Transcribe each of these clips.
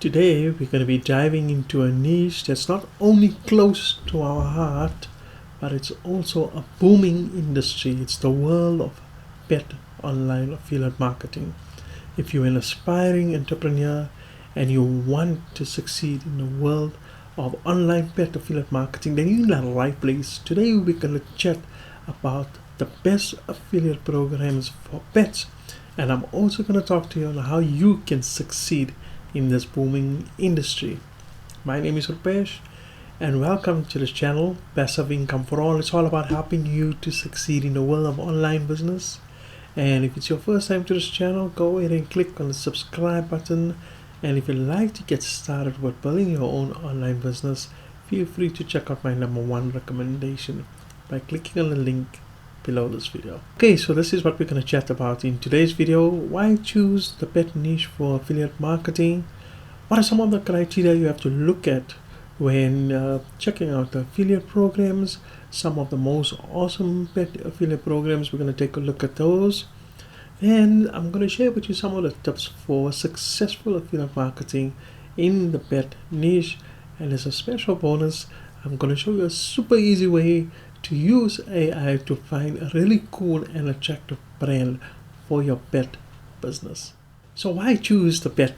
Today we're going to be diving into a niche that's not only close to our heart, but it's also a booming industry. It's the world of pet online affiliate marketing. If you're an aspiring entrepreneur and you want to succeed in the world of online pet affiliate marketing, then you're in the right place. Today we're going to chat about the best affiliate programs for pets, and I'm also going to talk to you on how you can succeed in this booming industry. My name is Rupesh and welcome to this channel, Passive Income for All. It's all about helping you to succeed in the world of online business. And if it's your first time to this channel, go ahead and click on the subscribe button. And if you'd like to get started with building your own online business, feel free to check out my #1 recommendation by clicking on the link below this video. Okay, so this is what we're going to chat about in today's video. Why choose the pet niche for affiliate marketing? What are some of the criteria you have to look at when checking out the affiliate programs? Some of the most awesome pet affiliate programs, we're going to take a look at those. And I'm going to share with you some of the tips for successful affiliate marketing in the pet niche. And as a special bonus, I'm going to show you a super easy way to use AI to find a really cool and attractive brand for your pet business. So why choose the pet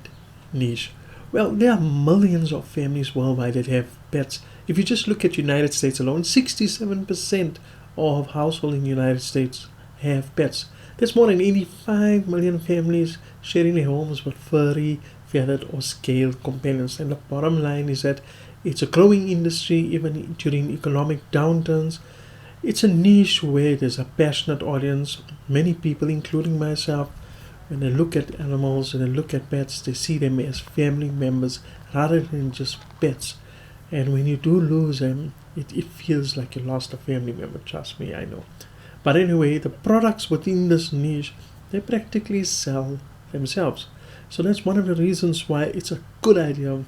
niche? Well, there are millions of families worldwide that have pets. If you just look at United States alone, 67% of households in the United States have pets. There's more than 85 million families sharing their homes with furry, feathered or scaled companions. And the bottom line is that it's a growing industry even during economic downturns. It's a niche where there's a passionate audience. Many people, including myself, when they look at animals and they look at pets, they see them as family members rather than just pets. And when you do lose them, it feels like you lost a family member. Trust me, I know. But anyway, the products within this niche, they practically sell themselves. So that's one of the reasons why it's a good idea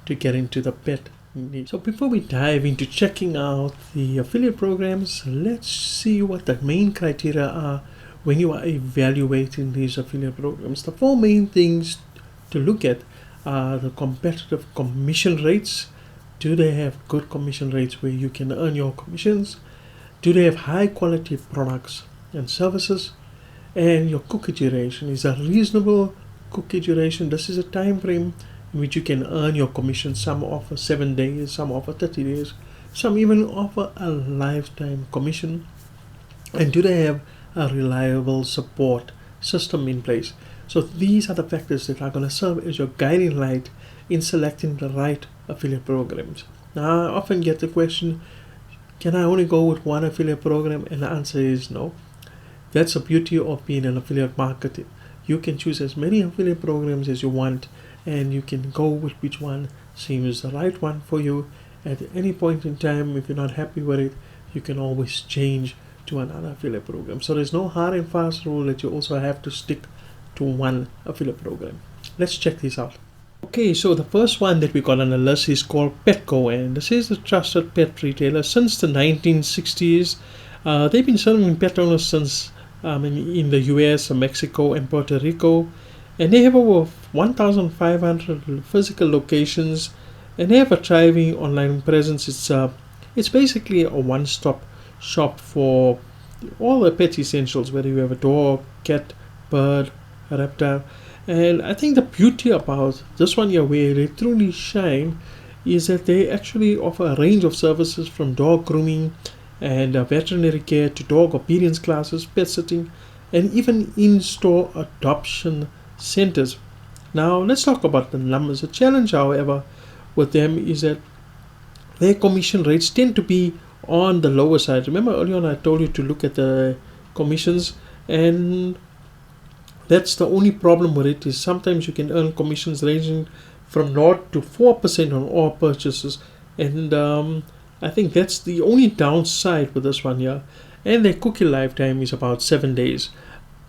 to get into the pet niche. So before we dive into checking out the affiliate programs, let's see what the main criteria are when you are evaluating these affiliate programs. The 4 main things to look at are the competitive commission rates. Do they have good commission rates where you can earn your commissions? Do they have high quality products and services? And your cookie duration is a reasonable cookie duration. This is a time frame in which you can earn your commission. Some offer 7 days, some offer 30 days, some even offer a lifetime commission. And do they have a reliable support system in place? So these are the factors that are going to serve as your guiding light in selecting the right affiliate programs. Now, I often get the question, can I only go with one affiliate program? And the answer is no. That's the beauty of being an affiliate marketer. You can choose as many affiliate programs as you want, and you can go with which one seems the right one for you. At any point in time, if you're not happy with it, you can always change to another affiliate program. So there's no hard and fast rule that you also have to stick to one affiliate program. Let's check this out. Okay, so the first one that we got on the list is called Petco, and this is a trusted pet retailer since the 1960s. They've been serving pet owners since in the US, Mexico, and Puerto Rico, and they have over 1,500 physical locations, and they have a thriving online presence. It's basically a one-stop shop for all the pet essentials, whether you have a dog, cat, bird, a reptile. And I think the beauty about this one here, where they truly shine, is that they actually offer a range of services from dog grooming and veterinary care to dog obedience classes, pet sitting, and even in-store adoption centers. Now let's talk about the numbers. The challenge, however, with them is that their commission rates tend to be on the lower side. Remember earlier on I told you to look at the commissions, and that's the only problem with it, is sometimes you can earn commissions ranging from 0 to 4% on all purchases, and I think that's the only downside with this one here. And their cookie lifetime is about 7 days,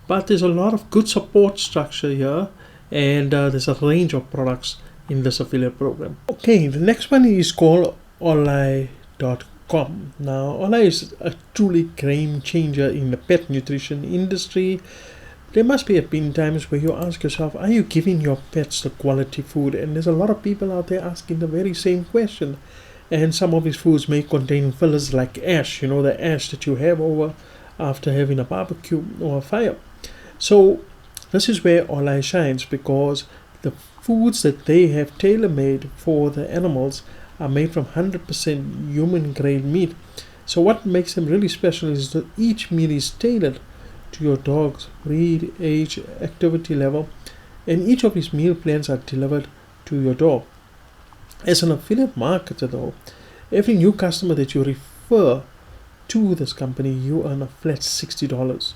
but there's a lot of good support structure here, and there's a range of products in this affiliate program. Okay, the next one is called Olai.com. Now Olai is a truly game changer in the pet nutrition industry. there must be been times where you ask yourself, are you giving your pets the quality food? And there's a lot of people out there asking the very same question. And some of these foods may contain fillers like ash, the ash that you have over after having a barbecue or a fire. So this is where All Eye shines, because the foods that they have tailor-made for the animals are made from 100% human-grade meat. So what makes them really special is that each meal is tailored to your dog's breed, age, activity level, and each of these meal plans are delivered to your dog. As an affiliate marketer though, every new customer that you refer to this company, you earn a flat $60.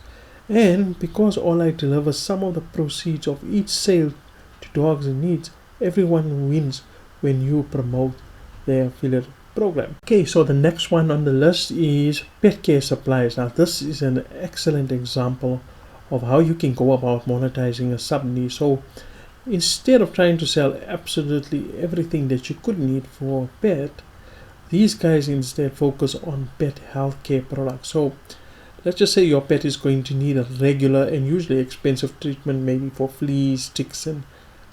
And because All Eye delivers some of the proceeds of each sale to dogs in need, everyone wins when you promote their affiliate program. Okay, so the next one on the list is pet care supplies. Now this is an excellent example of how you can go about monetizing a sub niche. So instead of trying to sell absolutely everything that you could need for a pet, these guys instead focus on pet healthcare products. So let's just say your pet is going to need a regular and usually expensive treatment, maybe for fleas, ticks, and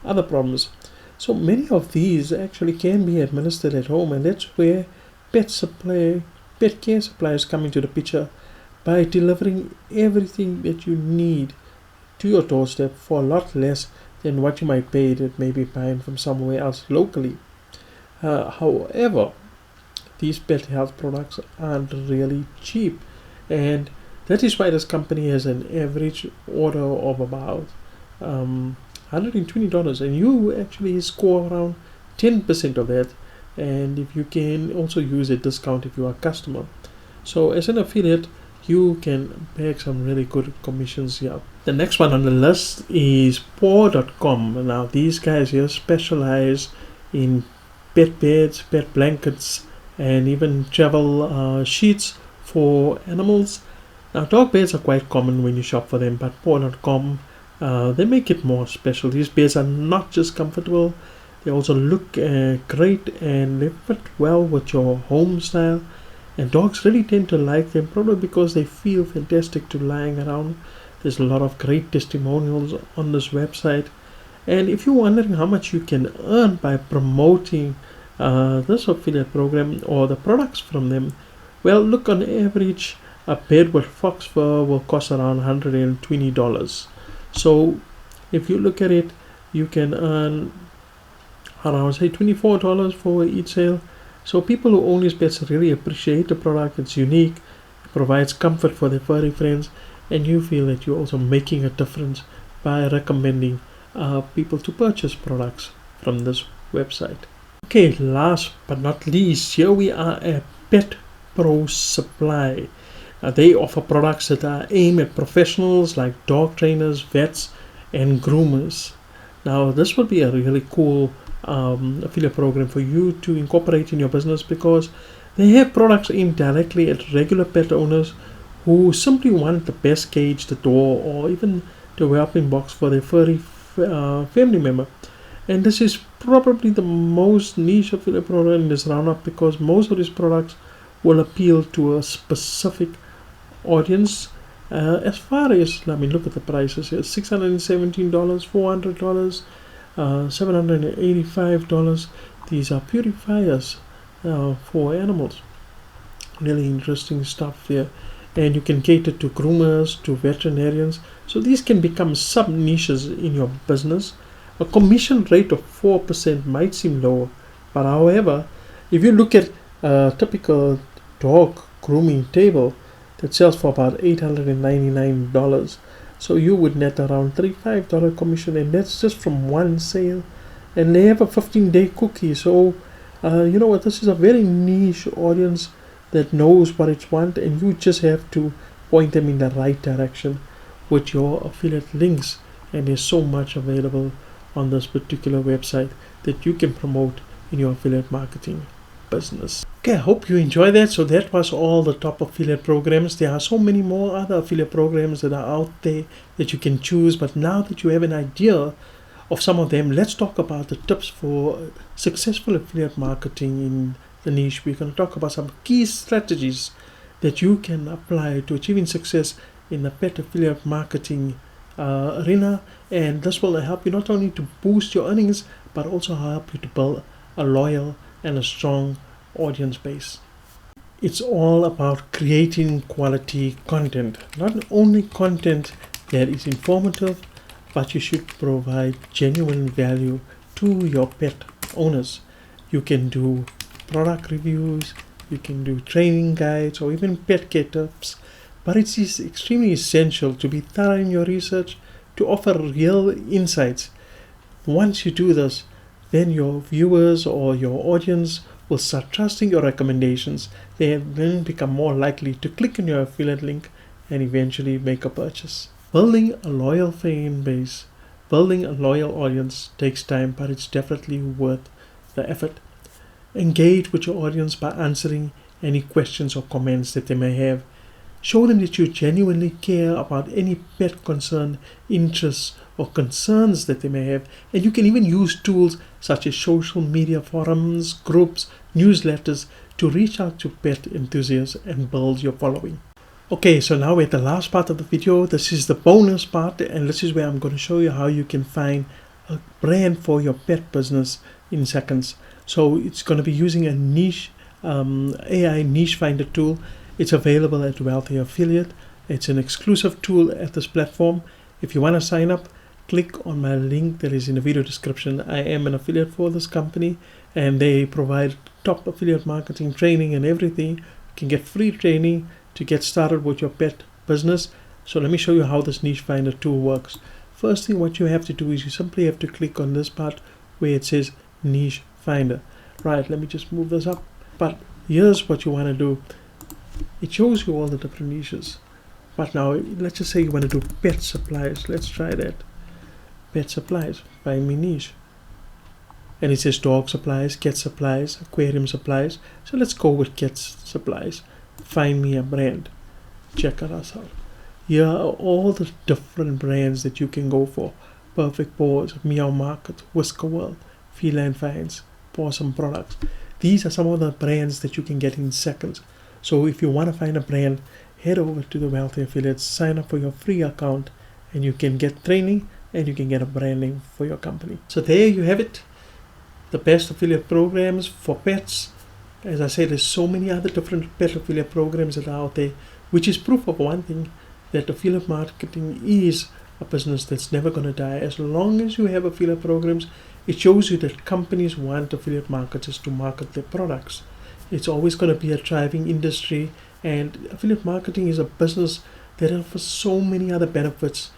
other problems. So many of these actually can be administered at home, and that's where pet care suppliers come into the picture by delivering everything that you need to your doorstep for a lot less than what you might pay that maybe buying from somewhere else locally. However, these pet health products aren't really cheap, and that is why this company has an average order of about $120, and you actually score around 10% of that, and if you can also use a discount if you are a customer. So as an affiliate, you can bag some really good commissions here. The next one on the list is paw.com. Now these guys here specialize in pet beds, pet blankets, and even travel sheets for animals. Now dog beds are quite common when you shop for them, but paw.com, they make it more special. These beds are not just comfortable, they also look great, and they fit well with your home style. And dogs really tend to like them, probably because they feel fantastic to lying around. There's a lot of great testimonials on this website. And if you're wondering how much you can earn by promoting this affiliate program or the products from them, well, look, on average, a bed with fox fur will cost around $120. So if you look at it, you can earn around, say, $24 for each sale. So people who own these pets really appreciate the product. It's unique, it provides comfort for their furry friends, and you feel that you're also making a difference by recommending people to purchase products from this website. Okay, last but not least, here we are at Pet Pro Supply. They offer products that are aimed at professionals like dog trainers, vets, and groomers. Now this would be a really cool affiliate program for you to incorporate in your business, because they have products aimed directly at regular pet owners who simply want the best cage, the door, or even the wrapping box for their furry family member. And this is probably the most niche affiliate program in this roundup, because most of these products will appeal to a specific audience. As far as, look at the prices here: $617, $400, $785. These are purifiers for animals. Really interesting stuff there. And you can cater to groomers, to veterinarians. So these can become sub niches in your business. A commission rate of 4% might seem low, but however, if you look at a typical dog grooming table that sells for about $899, so you would net around $35 commission, and that's just from one sale. And they have a 15-day cookie. So you know what, this is a very niche audience that knows what it wants, and you just have to point them in the right direction with your affiliate links. And there's so much available on this particular website that you can promote in your affiliate marketing business. Okay, I hope you enjoy that. So that was all the top affiliate programs. There are so many more other affiliate programs that are out there that you can choose, but now that you have an idea of some of them, let's talk about the tips for successful affiliate marketing in the niche. We're going to talk about some key strategies that you can apply to achieving success in the pet affiliate marketing arena, and this will help you not only to boost your earnings but also help you to build a loyal and a strong audience base. It's all about creating quality content, not only content that is informative, but you should provide genuine value to your pet owners. You can do product reviews, you can do training guides, or even pet care tips, but it is extremely essential to be thorough in your research to offer real insights. Once you do this, then your viewers or your audience will start trusting your recommendations. They then become more likely to click on your affiliate link and eventually make a purchase. Building a loyal fan base, building a loyal audience takes time, but it's definitely worth the effort. Engage with your audience by answering any questions or comments that they may have. Show them that you genuinely care about any pet concern, interests, or concerns that they may have. And you can even use tools such as social media forums, groups, newsletters to reach out to pet enthusiasts and build your following. Okay, so now we're at the last part of the video. This is the bonus part, and this is where I'm going to show you how you can find a brand for your pet business in seconds. So it's going to be using a niche AI niche finder tool. It's available at Wealthy Affiliate. It's an exclusive tool at this platform. If you want to sign up, click on my link that is in the video description. I am an affiliate for this company, and they provide top affiliate marketing training and everything. You can get free training to get started with your pet business. So let me show you how this niche finder tool works. First thing what you have to do is you simply have to click on this part where it says niche finder. Right, let me just move this up. But here's what you want to do. It shows you all the different niches. But now let's just say you want to do pet supplies. Let's try that. Pet supplies, find me niche. And it says dog supplies, cat supplies, aquarium supplies. So let's go with cat supplies. Find me a brand. Check it out. Here are all the different brands that you can go for. Perfect Paws, Meow Market, Whisker World, Feline Finds, Possum Products. These are some of the brands that you can get in seconds. So if you want to find a brand, head over to the Wealthy Affiliates, sign up for your free account, and you can get training and you can get a brand name for your company. So there you have it. The best affiliate programs for pets. As I said, there's so many other different pet affiliate programs that are out there, which is proof of one thing, that affiliate marketing is a business that's never going to die. As long as you have affiliate programs, it shows you that companies want affiliate marketers to market their products. It's always going to be a thriving industry, and affiliate marketing is a business that offers so many other benefits.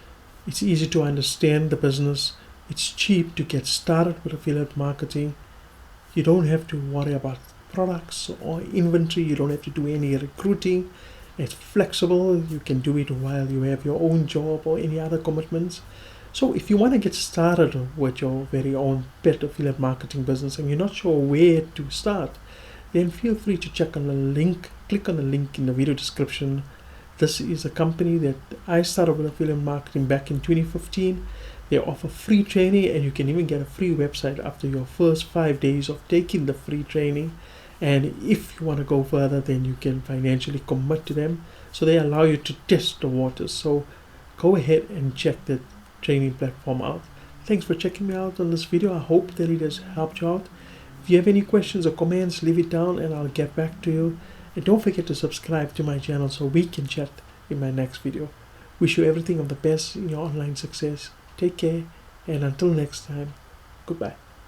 It's easy to understand the business. It's cheap to get started with affiliate marketing. You don't have to worry about products or inventory. You don't have to do any recruiting. It's flexible. You can do it while you have your own job or any other commitments. So if you want to get started with your very own pet affiliate marketing business and you're not sure where to start, then feel free to check on the link. Click on the link in the video description. This is a company that I started with affiliate marketing back in 2015. They offer free training, and you can even get a free website after your first 5 days of taking the free training. And if you want to go further, then you can financially commit to them. So they allow you to test the waters. So go ahead and check the training platform out. Thanks for checking me out on this video. I hope that it has helped you out. If you have any questions or comments, leave it down and I'll get back to you. And don't forget to subscribe to my channel so we can chat in my next video. Wish you everything of the best in your online success. Take care, and until next time, goodbye.